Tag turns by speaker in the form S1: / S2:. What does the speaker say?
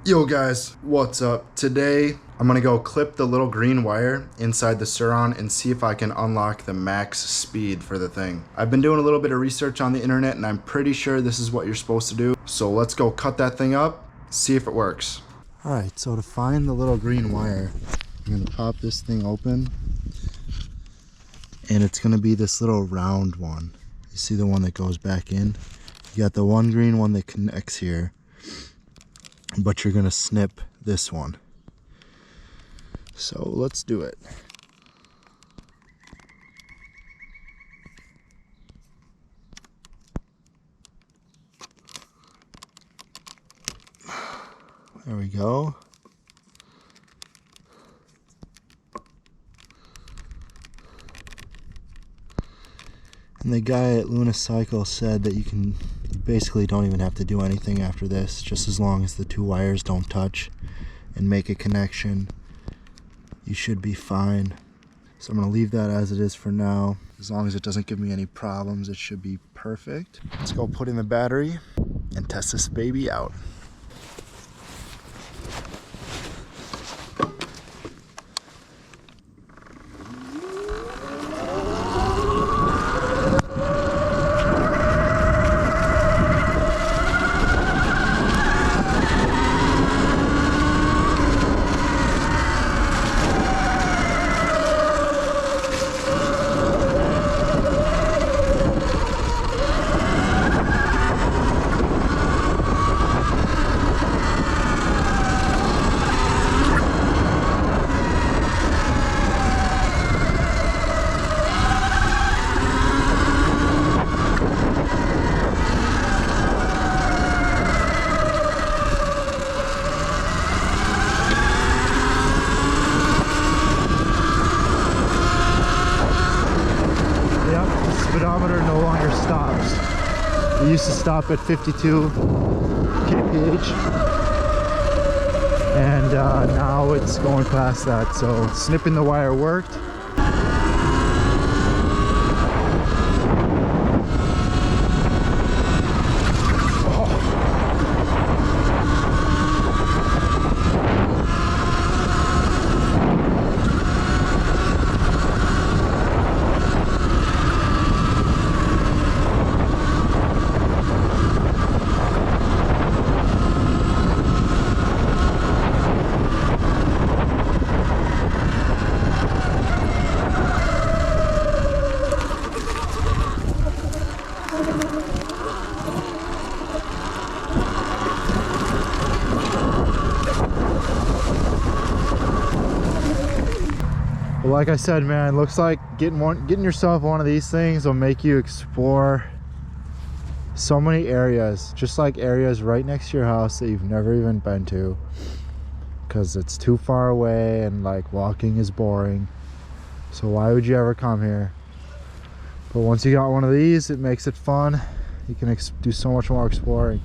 S1: Yo guys, what's up? Today I'm gonna go clip the little green wire inside the surron and see if I can unlock the max speed for the thing. I've been doing a little bit of research on the internet and I'm pretty sure this is what you're supposed to do. So let's go cut that thing up, see if it works. Alright, so to find the little green wire, I'm gonna pop this thing open and it's gonna be this little round one. You see the one that goes back in? You got the one green one that connects here, but you're gonna snip this one. So let's do it. There we go. And the guy at Lunicycle said that you basically don't even have to do anything after this, just as long as the two wires don't touch and make a connection, you should be fine. So I'm going to leave that as it is for now. As long as it doesn't give me any problems, it should be perfect. Let's go put in the battery and test this baby out. Speedometer no longer stops. It used to stop at 52 kph and now it's going past that, so snipping the wire worked. But like I said, man, looks like getting yourself one of these things will make you explore so many areas, just like areas right next to your house that you've never even been to, because it's too far away and like walking is boring. So why would you ever come here? But once you got one of these, it makes it fun. You can do so much more exploring.